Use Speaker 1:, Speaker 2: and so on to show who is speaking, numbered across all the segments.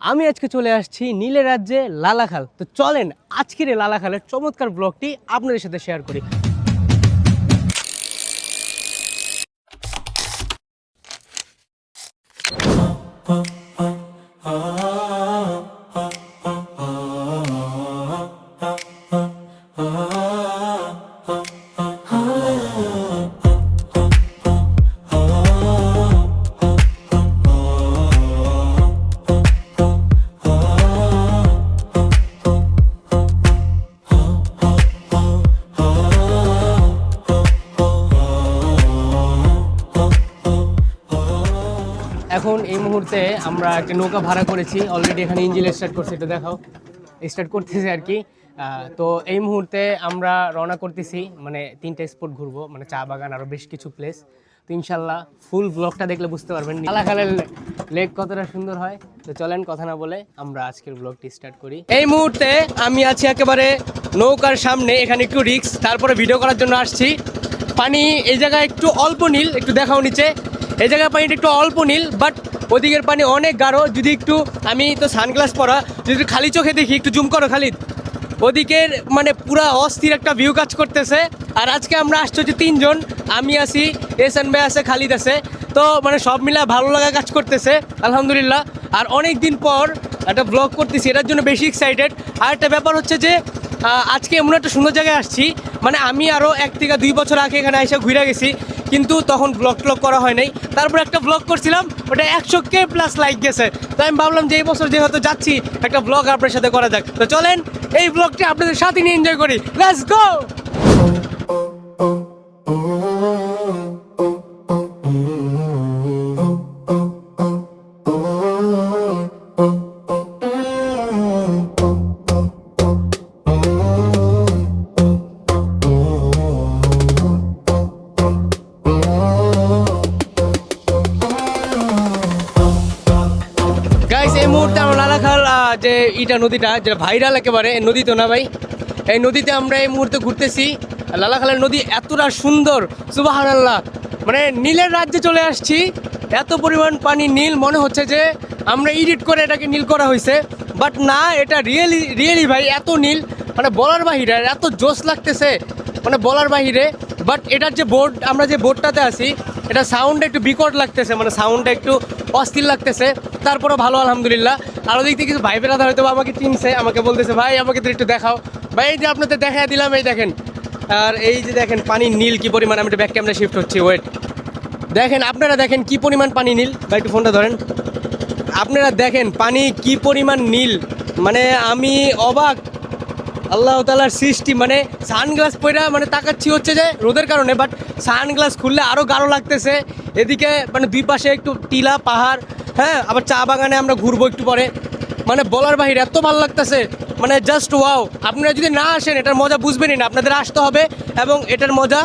Speaker 1: আমি আজকে চলে আসছি নীলের রাজ্যে লালাখাল। তো চলেন আজকের এই লালাখালের চমৎকার ব্লগটি আপনাদের সাথে শেয়ার করি। এখন এই মুহূর্তে আমরা একটা নৌকা ভাড়া করেছি, অলরেডি এখানে ইঞ্জিন স্টার্ট করছে, এটা দেখাও, স্টার্ট করতেছে আর কি। তো এই মুহূর্তে আমরা রওনা করতেছি, মানে 3টা স্পট ঘুরবো, মানে চা বাগান আরও বেশ কিছু প্লেস। তো ইনশাল্লাহ ফুল ব্লগটা দেখলে বুঝতে পারবেন লালাখালের লেক কতটা সুন্দর হয়। তো চলেন কথা না বলে আমরা আজকের ব্লগটি স্টার্ট করি। এই মুহূর্তে আমি আছি একেবারে নৌকার সামনে, এখানে একটু রিস্ক, তারপরে ভিডিও করার জন্য আসছি। পানি এই জায়গায় একটু অল্প নীল, একটু দেখাও নিচে, এই জায়গায় পানিটা একটু অল্প নীল, বাট ওদিকের পানি অনেক গাঢ়। যদি একটু, আমি তো সানগ্লাস পরা, যদি খালি চোখে দেখি, একটু জুম করো খালিদ, ওদিকের মানে পুরা অস্থির একটা ভিউ কাজ করতেছে। আর আজকে আমরা আসছি হচ্ছে 3 জন, আমি আছি, এসান ভাই আছে, খালিদ আছে। তো মানে সব মিলে ভালো লাগা কাজ করতেছে আলহামদুলিল্লাহ। আর অনেক দিন পর একটা ব্লগ করতেছি, এটার জন্য বেশি এক্সাইটেড। আর একটা ব্যাপার হচ্ছে যে আজকে এমন একটা সুন্দর জায়গায় আসছি, মানে আমি আরও 1 থেকে 2 বছর আগে এখানে এসে ঘুরে গেছি, কিন্তু তখন ব্লগ করা হয় নাই। তারপর একটা ব্লগ করছিলাম, ওটা 100K প্লাস লাইক গেছে। তো আমি ভাবলাম যে এই বছর যেহেতু যাচ্ছি, একটা ব্লগ আপনার সাথে করা যাক। তো চলেন এই ব্লগটি আপনাদের সাথে নিয়ে এনজয় করি, লেটস গো। গাইস এই মুহূর্তে আমরা লালাখাল যে ইটা নদীটা, যেটা ভাইরাল একেবারে, নদী তো না ভাই, এই নদীতে আমরা এই মুহূর্তে ঘুরতেছি। লালাখালের নদী এতটা সুন্দর, সুবহানাল্লাহ, মানে নীলের রাজ্যে চলে আসছি। এত পরিমাণ পানি নীল, মনে হচ্ছে যে আমরা এডিট করে এটাকে নীল করা হয়েছে, বাট না, এটা রিয়েলি ভাই এত নীল, মানে বলার বাহিরে, এত জোশ লাগতেছে, মানে বলার বাহিরে। বাট এটার যে বোর্ড, আমরা যে বোর্ডটাতে আছি, এটা সাউন্ডটা একটু বিকট লাগতেছে, মানে সাউন্ডটা একটু অস্থির লাগতেছে, তারপরে ভালো আলহামদুলিল্লাহ। আর ওদিক থেকে কিছু ভাই বেড়াদা হয়তো আমাকে চিনছে, আমাকে বলতেছে ভাই আমাকে তো একটু দেখাও। ভাই এই যে আপনাদের দেখা দিলাম, এই দেখেন। আর এই যে দেখেন পানি নীল কি পরিমাণ, আমি একটু ব্যাক ক্যামেরা শিফট হচ্ছি, ওয়েট, দেখেন আপনারা দেখেন কি পরিমাণ পানি নীল। ভাই একটু ফোনটা ধরেন, আপনারা দেখেন পানি কি পরিমাণ নীল, মানে আমি অবাক, আল্লাহ তাআলার সৃষ্টি। মানে সানগ্লাস পরে মানে তাকাচ্ছি হচ্ছে যে রোদের কারণে, বাট সানগ্লাস খুললে আরও গাঢ় লাগতেছে। এদিকে মানে 2 পাশে একটু টিলা পাহাড়, হ্যাঁ, আবার চা বাগানে আমরা ঘুরবো একটু পরে, মানে বলার বাহিরে এত ভালো লাগতেছে, মানে জাস্ট ওয়াও। আপনারা যদি না আসেন এটার মজা বুঝবেনই না, আপনাদের আসতে হবে, এবং এটার মজা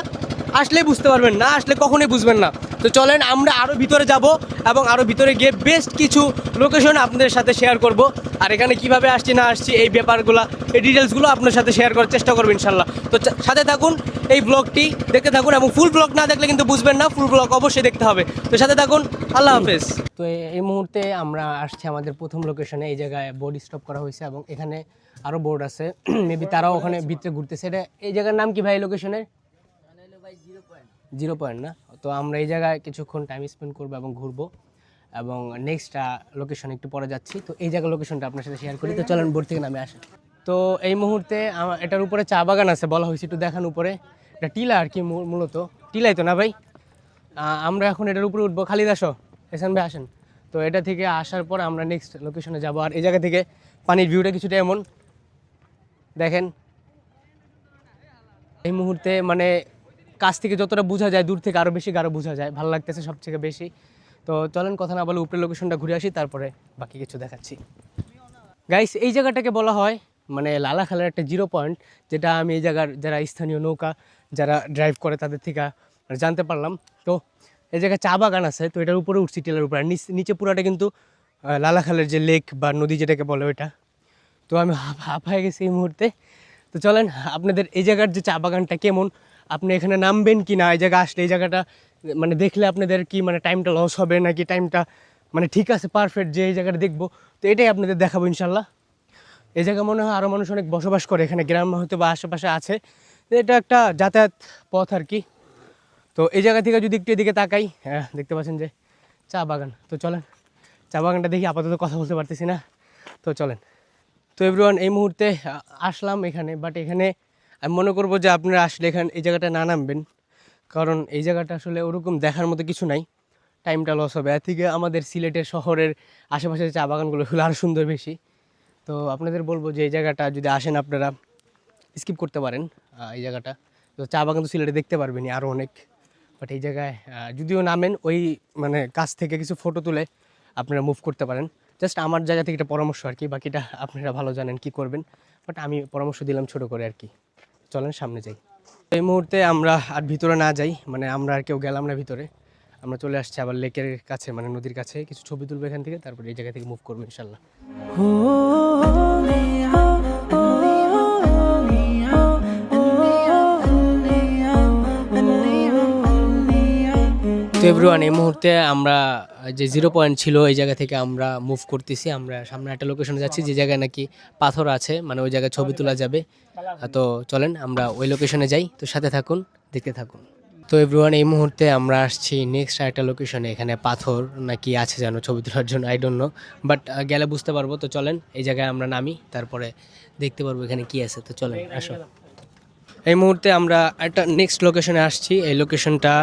Speaker 1: আসলেই বুঝতে পারবেন, না আসলে কখনোই বুঝবেন না। তো চলেন আমরা আরও ভিতরে যাব, এবং আরও ভিতরে গিয়ে বেস্ট কিছু লোকেশন আপনাদের সাথে শেয়ার করব। আর এখানে কিভাবে আসছি না আসছি এই ব্যাপারগুলো, এই ডিটেলসগুলো আপনার সাথে শেয়ার করার চেষ্টা করবো ইনশাল্লাহ। তো সাথে থাকুন, এই ব্লগটি দেখতে থাকুন, এবং ফুল ব্লগ না দেখলে কিন্তু বুঝবেন না, ফুল ব্লগ অবশ্যই দেখতে হবে। তো সাথে থাকুন, আল্লাহ হাফেজ। তো এই মুহূর্তে আমরা আসছি আমাদের প্রথম লোকেশনে, এই জায়গায় বোর্ড স্টপ করা হয়েছে, এবং এখানে আরও বোর্ড আছে, মেবি তারাও ওখানে ভিতরে ঘুরতেছে। এটা এই জায়গার নাম কি ভাই লোকেশনের? 0 পয়েন্ট না? তো আমরা এই জায়গায় কিছুক্ষণ টাইম স্পেন্ড করবো এবং ঘুরবো, এবং নেক্সট লোকেশন একটু পরে যাচ্ছি। তো এই জায়গার লোকেশনটা আপনার সাথে শেয়ার করি। তো চলেন বোর্ড থেকে নামে আসেন। তো এই মুহূর্তে এটার উপরে চা বাগান আছে বলা হয়েছে, একটু দেখান উপরে, এটা টিলা আর কি, মূলত টিলাই তো না ভাই। আমরা এখন এটার উপরে উঠবো, খালিদ আসো, এসান ভাই আসেন। তো এটা থেকে আসার পর আমরা নেক্সট লোকেশনে যাব। আর এই জায়গা থেকে পানির ভিউটা কিছুটা এমন দেখেন, এই মুহূর্তে মানে কাছ থেকে যতটা বোঝা যায়, দূর থেকে আরও বেশি গাঢ় বোঝা যায়, ভালো লাগতেছে সবথেকে বেশি। তো চলেন কথা না বলে উপরে লোকেশনটা ঘুরে আসি, তারপরে বাকি কিছু দেখাচ্ছি। গাইস এই জায়গাটাকে বলা হয় মানে লালাখালের একটা 0 পয়েন্ট, যেটা আমি এই জায়গার যারা স্থানীয় নৌকা যারা ড্রাইভ করে তাদের থেকে মানে জানতে পারলাম। তো এই জায়গায় চা বাগান আছে, তো এটার উপরে উঠছি, টিলার উপরে, আর নিচে পুরাটা কিন্তু লালাখালের যে লেক বা নদী যেটাকে বলে ওইটা। তো আমি হাফ হয়ে গেছি এই মুহূর্তে। তো চলেন আপনাদের এই জায়গার যে চা বাগানটা কেমন, আপনি এখানে নামবেন কি না, এই জায়গা আসলে এই জায়গাটা মানে দেখলে আপনাদের কি মানে টাইমটা লস হবে নাকি টাইমটা মানে ঠিক আছে পারফেক্ট যে এই জায়গাটা দেখবো, তো এটাই আপনাদের দেখাবো ইনশাল্লাহ। এই জায়গা মনে হয় আরও মানুষ অনেক বসবাস করে, এখানে গ্রাম হয়তো বা আশেপাশে আছে, তো এটা একটা যাতায়াত পথ আর কি। তো এই জায়গা থেকে যদি একটু এদিকে তাকাই, হ্যাঁ দেখতে পাচ্ছেন যে চা বাগান। তো চলেন চা বাগানটা দেখি, আপাতত কথা বলতে পারতেছি না, তো চলেন। তো এভরিওয়ান এই মুহূর্তে আসলাম এখানে, বাট এখানে আমি মনে করবো যে আপনারা আসলে এখানে এই জায়গাটা না নামবেন, কারণ এই জায়গাটা আসলে ওরকম দেখার মতো কিছু নাই, টাইমটা লস হবে। এর থেকে আমাদের সিলেটের শহরের আশেপাশে চা বাগানগুলো হলো আরও সুন্দর বেশি। তো আপনাদের বলবো যে এই জায়গাটা যদি আসেন আপনারা স্কিপ করতে পারেন এই জায়গাটা। তো চা বাগান তো সিলেটে দেখতে পারবেনই আরও অনেক, বাট এই জায়গায় যদিও নামেন ওই মানে কাছ থেকে কিছু ফটো তুলে আপনারা মুভ করতে পারেন। জাস্ট আমার জায়গা থেকে একটা পরামর্শ আর কি, বাকিটা আপনারা ভালো জানেন কি করবেন, বাট আমি পরামর্শ দিলাম ছোট করে আর কি। চলেন সামনে যাই। এই মুহূর্তে আমরা আর ভিতরে না যাই, মানে আমরা আর কেউ গেলাম না ভিতরে, আমরা চলে আসছি আবার লেকের কাছে, মানে নদীর কাছে। কিছু ছবি তুলবো এখান থেকে, তারপরে এই জায়গা থেকে মুভ করবো ইনশাল্লাহ। তো এভরিওয়ান এই মুহূর্তে আমরা যে 0 পয়েন্ট ছিল এই জায়গা থেকে আমরা মুভ করতেছি, আমরা সামনে একটা লোকেশনে যাচ্ছি যে জায়গায় নাকি পাথর আছে, মানে ওই জায়গায় ছবি তোলা যাবে। তো চলেন আমরা ওই লোকেশনে যাই, তো সাথে থাকুন, দেখতে থাকুন। তো এভরিওয়ান এই মুহূর্তে আমরা আসছি নেক্সট একটা লোকেশনে, এখানে পাথর নাকি আছে যেন ছবি তোলার জন্য, আই ডোন্ট নো, বাট গেলে বুঝতে পারবো। তো চলেন এই জায়গায় আমরা নামি, তারপরে দেখতে পারবো এখানে কি আছে। তো চলেন আসো। এই মুহূর্তে আমরা একটা নেক্সট লোকেশনে আসছি, এই লোকেশনটা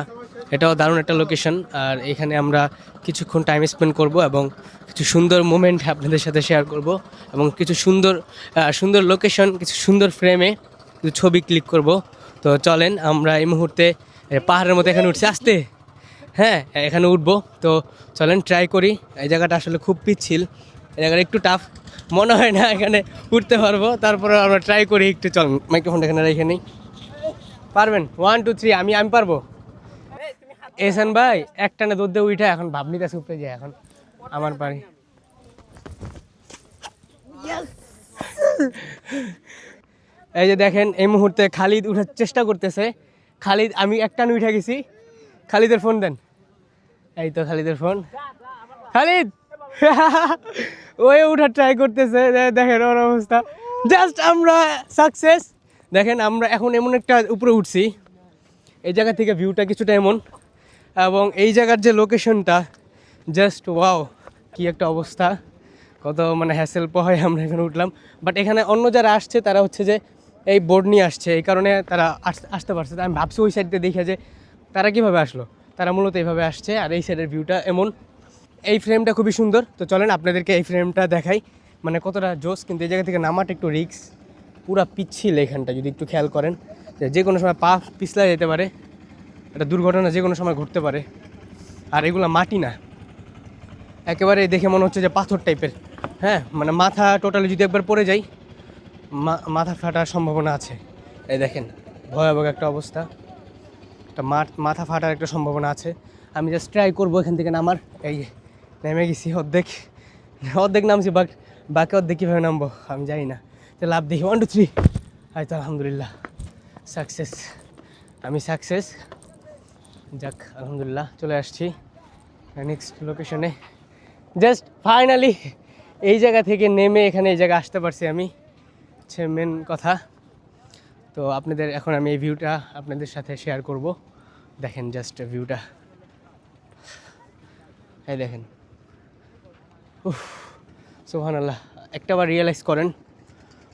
Speaker 1: এটাও দারুণ একটা লোকেশন, আর এখানে আমরা কিছুক্ষণ টাইম স্পেন্ড করব এবং কিছু সুন্দর মোমেন্ট আপনাদের সাথে শেয়ার করব, এবং কিছু সুন্দর সুন্দর লোকেশন, কিছু সুন্দর ফ্রেমে কিছু ছবি ক্লিক করব। তো চলেন আমরা এই মুহূর্তে পাহাড়ের মধ্যে এখানে উঠছি আসতে, হ্যাঁ এখানে উঠবো। তো চলেন ট্রাই করি। এই জায়গাটা আসলে খুব পিচ্ছিল, এই জায়গাটা একটু টাফ, মনে হয় না এখানে উঠতে পারবো, তারপরে আমরা ট্রাই করি একটু। চলেন মাইক্রোফোনটা এখানে রেখে নিই। পারবেন 1 2 3, আমি পারবো। এসান ভাই একটানে দুধ দিয়ে উঠা এখন ভাবনি কাছে উপরে যায়, এখন আমার পারি। এই যে দেখেন এই মুহূর্তে খালিদ উঠার চেষ্টা করতেছে। খালিদ, আমি একটানে উঠে গেছি। খালিদের ফোন দেন। এই তো খালিদের ফোন। খালিদ ওই উঠার ট্রাই করতেছে, দেখেন ওর অবস্থা। জাস্ট আমরা সাকসেস। দেখেন আমরা এখন এমন একটা উপরে উঠছি, এই জায়গা থেকে ভিউটা কিছুটা এমন, এবং এই জায়গার যে লোকেশনটা জাস্ট ওয়াও, কি একটা অবস্থা। কত মানে হ্যাসেল পোহায় আমরা এখানে উঠলাম, বাট এখানে অন্য যারা আসছে তারা হচ্ছে যে এই বোর্ড নিয়ে আসছে, এই কারণে তারা আসতে পারছে। আমি ভাবছি ওই সাইডে দেখে যে তারা কীভাবে আসলো, তারা মূলত এইভাবে আসছে। আর এই সাইডের ভিউটা এমন, এই ফ্রেমটা খুবই সুন্দর। তো চলেন আপনাদেরকে এই ফ্রেমটা দেখাই, মানে কতটা জোস। কিন্তু এই জায়গা থেকে নামাটা একটু রিস্ক, পুরা পিচ্ছিল এখানটা, যদি একটু খেয়াল করেন যে কোনো সময় পা পিছলা যেতে পারে, একটা দুর্ঘটনা যে কোনো সময় ঘটতে পারে। আর এগুলো মাটি না, একেবারে দেখে মনে হচ্ছে যে পাথর টাইপের, হ্যাঁ মানে মাথা টোটালি যদি একবার পড়ে যাই মাথা ফাটার সম্ভাবনা আছে। এই দেখেন ভয়াবহ একটা অবস্থা, একটা মাথা ফাটার একটা সম্ভাবনা আছে। আমি জাস্ট ট্রাই করবো এখান থেকে নামার। এই নেমে গেছি অর্ধেক, অর্ধেক নামছি, বাকি অর্ধেক কীভাবে নামবো আমি জানি না। তো লাভ দেখি 1 2 3, হয়তো আলহামদুলিল্লাহ সাকসেস, আমি সাকসেস। যাক আলহামদুলিল্লাহ চলে আসছি নেক্সট লোকেশনে। জাস্ট ফাইনালি এই জায়গা থেকে নেমে এখানে এই জায়গায় আসতে পারছি আমি, হচ্ছে মেন কথা। তো আপনাদের এখন আমি এই ভিউটা আপনাদের সাথে শেয়ার করব। দেখেন জাস্ট ভিউটা, এই দেখেন, উফ সুবহানাল্লাহ। একটাবার রিয়েলাইজ করেন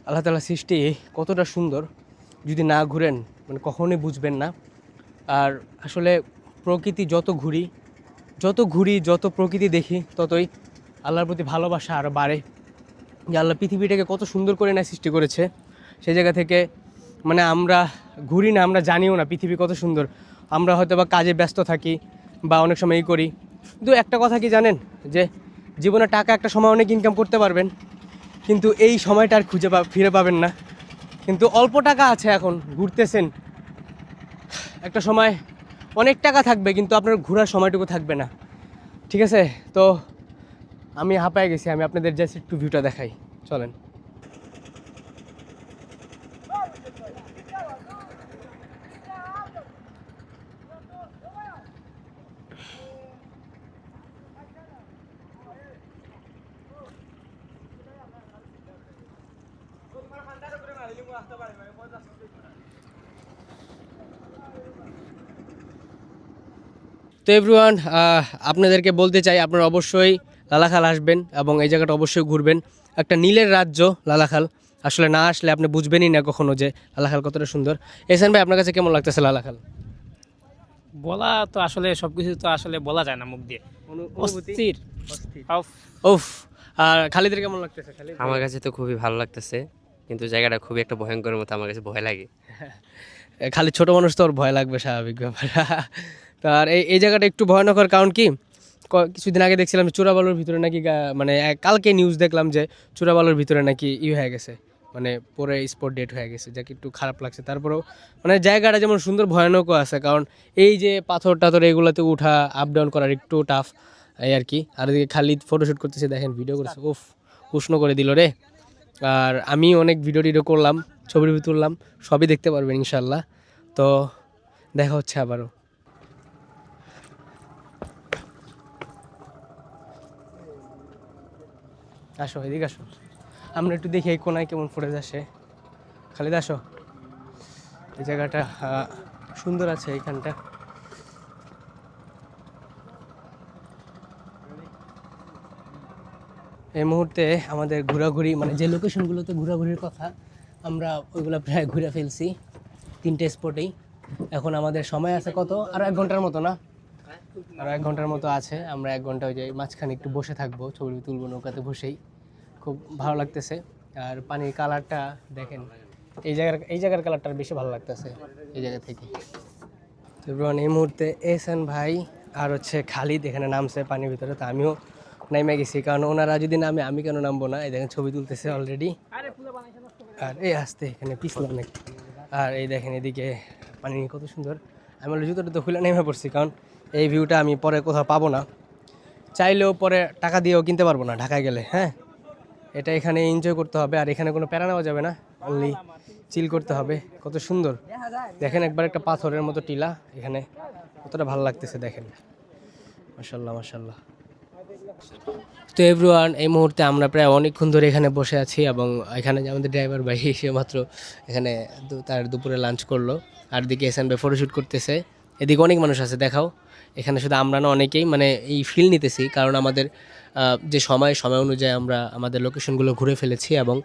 Speaker 1: আল্লাহ তাআলার সৃষ্টি কতটা সুন্দর, যদি না ঘুরেন মানে কখনোই বুঝবেন না। আর আসলে প্রকৃতি যত ঘুরি যত প্রকৃতি দেখি, ততই আল্লাহর প্রতি ভালোবাসা আরও বাড়ে, যে আল্লাহ পৃথিবীটাকে কত সুন্দর করে না সৃষ্টি করেছে। সেই জায়গা থেকে মানে আমরা ঘুরি না, আমরা জানিও না পৃথিবী কত সুন্দর। আমরা হয়তো বা কাজে ব্যস্ত থাকি বা অনেক সময় এই করি, কিন্তু একটা কথা কি জানেন, যে জীবনে টাকা একটা সময় অনেক ইনকাম করতে পারবেন, কিন্তু এই সময়টা আর ফিরে পাবেন না। কিন্তু অল্প টাকা আছে, এখন ঘুরতেছেন, একটা সময় অনেক টাকা থাকবে কিন্তু আপনার ঘোরার সময়টুকু থাকবে না, ঠিক আছে? তো আমি হাঁপায় গেছি, আমি আপনাদের জাস্ট একটু ভিউটা দেখাই, চলেন। তো এভরিওয়ান, আপনাদেরকে বলতে চাই আপনারা অবশ্যই লালাখাল আসবেন এবং এই জায়গাটা অবশ্যই ঘুরবেন। একটা নীলের রাজ্য লালাখাল, আসলে না আসলে আপনি বুঝবেনই না কখনো যে লালাখাল কতটা সুন্দর। এহসান ভাই, আপনার কাছে কেমন লাগতেছে লালাখাল?
Speaker 2: বলা তো আসলে সবকিছু তো আসলে বলা যায় না মুখ দিয়ে। অস্থির। আউফ।
Speaker 1: উফ। আর খালিদের কেমন লাগতেছে? খালিদ
Speaker 3: আমার কাছে তো খুবই ভালো লাগতেছে, কিন্তু জায়গাটা খুবই একটা ভয়ঙ্কর মতো, আমার কাছে ভয় লাগে।
Speaker 1: খালি ছোট মানুষ তো ওর ভয় লাগবে, স্বাভাবিক ব্যাপার। তো আর এই জায়গাটা একটু ভয়ানকর, কারণ কি কিছুদিন আগে দেখছিলাম চোরাবালুর ভিতরে নাকি মানে কালকে নিউজ দেখলাম যে চোরাবালুর ভিতরে নাকি হয়ে গেছে, মানে পরে স্পট ডেট হয়ে গেছে, যাকে একটু খারাপ লাগছে। তারপরেও মানে জায়গাটা যেমন সুন্দর, ভয়ানকও আছে, কারণ এই যে পাথর টাথর এগুলোতে উঠা আপ ডাউন করার একটু টাফ এই আর কি। আর এদিকে খালিদ ফটোশ্যুট করতেছে, দেখেন ভিডিও করছে, উফ উষ্ণ করে দিল রে। আর আমি অনেক ভিডিও টিডিও করলাম, ছবি তুললাম, সবই দেখতে পারবেন ইনশাল্লাহ। তো দেখা হচ্ছে আবারও। আসো এদিকে আসো, আমরা একটু দেখি এই কোনায় কেমন ফুটেজ আসে। খালিদ আসো, এই জায়গাটা সুন্দর আছে এইখানটা। এই মুহূর্তে আমাদের ঘোরাঘুরি, মানে যে লোকেশনগুলোতে ঘোরাঘুরির কথা আমরা ওইগুলো প্রায় ঘুরে ফেলছি, 3টে স্পটেই। এখন আমাদের সময় আছে কত, আর 1 ঘন্টার মতো না, আর 1 ঘন্টার মতো আছে। আমরা 1 ঘন্টা ওই যে মাঝখানে একটু বসে থাকবো, ছবি তুলবো নৌকাতে বসেই, খুব ভালো লাগতেছে। আর পানির কালারটা দেখেন, এই জায়গার কালারটা বেশি ভালো লাগতেছে এই জায়গা থেকে। তো এই মুহূর্তে এহসান ভাই আর হচ্ছে খালিদ এখানে নামছে পানির ভিতরে, তো আমিও নামে গেছি, কারণ ওনারা যদি নামে আমি কেন নামবো না। এই দেখেন ছবি তুলতেছে অলরেডি, আর এই আসতে এখানে পিছলে অনেক। আর এই দেখেন এদিকে পানি কত সুন্দর। আমি জুতোটা তো খুলে নেমে পড়ছি, কারণ এই ভিউটা আমি পরে কোথাও পাবো না, চাইলেও পরে টাকা দিয়েও কিনতে পারবো না ঢাকায় গেলে। হ্যাঁ, এটা এখানে এনজয় করতে হবে, আর এখানে কোনো প্যারা নেওয়া যাবে না, অনলি চিল করতে হবে। কত সুন্দর দেখেন, একবার একটা পাথরের মতো টিলা, এখানে কতটা ভালো লাগতেছে দেখেন, মাশাল্লাহ মাশাল্লাহ। তো এভরিওয়ান, এই মুহূর্তে আমরা প্রায় অনেকক্ষণ ধরে এখানে বসে আছি, এবং এখানে যে আমাদের ড্রাইভার ভাই সে মাত্র এখানে তার দুপুরে লাঞ্চ করলো। আর দিকে এহসান ভাই ফটোশ্যুট করতেছে, এদিকে অনেক মানুষ আছে দেখাও। এখানে শুধু আমরা না, অনেকেই মানে এই ফিল নিতেছি, কারণ আমাদের যে সময় অনুযায়ী আমরা আমাদের লোকেশনগুলো ঘুরে ফেলেছি, এবং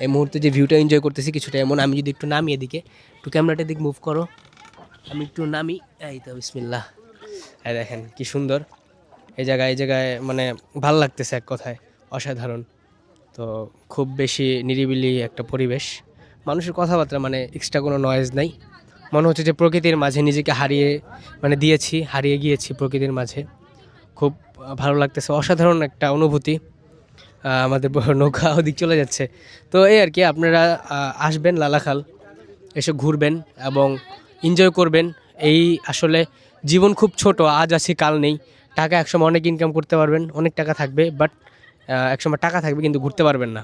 Speaker 1: এই মুহূর্তে যে ভিউটা এনজয় করতেছি কিছুটা এমন। আমি যদি একটু নামি এদিকে, একটু ক্যামেরাটার দিক মুভ করো, আমি একটু নামি, এই তো বিসমিল্লাহ। এই দেখেন কি সুন্দর এই জায়গায় মানে ভালো লাগতেছে, এক কথায় অসাধারণ। তো খুব বেশি নিরিবিলি একটা পরিবেশ, মানুষের কথাবার্তা মানে এক্সট্রা কোনো নয়েজ নাই। মনে হচ্ছে যে প্রকৃতির মাঝে নিজেকে হারিয়ে গিয়েছি প্রকৃতির মাঝে। খুব ভালো লাগতেছে, অসাধারণ একটা অনুভূতি। আমাদের নৌকা ওদিক চলে যাচ্ছে। তো এই আর কি, আপনারা আসবেন লালাখাল, এসে ঘুরবেন এবং এনজয় করবেন। এই আসলে জীবন খুব ছোট, আজ আছি কাল নেই। টাকা একসময় অনেক ইনকাম করতে পারবেন, অনেক টাকা থাকবে, বাট একসময় টাকা থাকবে কিন্তু ঘুরতে পারবেন না।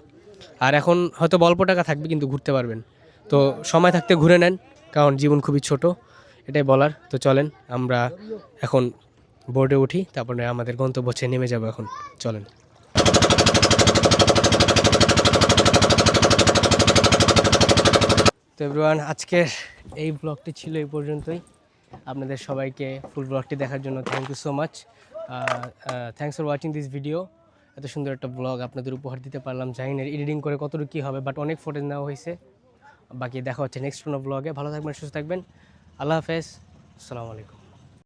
Speaker 1: আর এখন হয়তো অল্প টাকা থাকবে কিন্তু ঘুরতে পারবেন। তো সময় থাকতে ঘুরে নেন, কারণ জীবন খুবই ছোট, এটাই বলার। তো চলেন আমরা এখন বোর্ডে উঠি, তারপরে আমাদের গন্তব্য হচ্ছে নেমে যাবো এখন, চলেন। তো এভরিওয়ান, আজকের এই ব্লগটি ছিল এই পর্যন্তই। আপনাদের সবাইকে ফুল ব্লগটি দেখার জন্য thank you so much. Thanks for watching this video. এত সুন্দর একটা ব্লগ আপনাদের উপহার দিতে পারলাম, জানি না এডিটিং করে কতটুকু কী হবে, বাট অনেক ফুটেজ নেওয়া হয়েছে। বাকি দেখা হচ্ছে নেক্সট কোনো ব্লগে। ভালো থাকবেন, সুস্থ থাকবেন, আল্লাহ হাফেজ, আসসালামু আলাইকুম।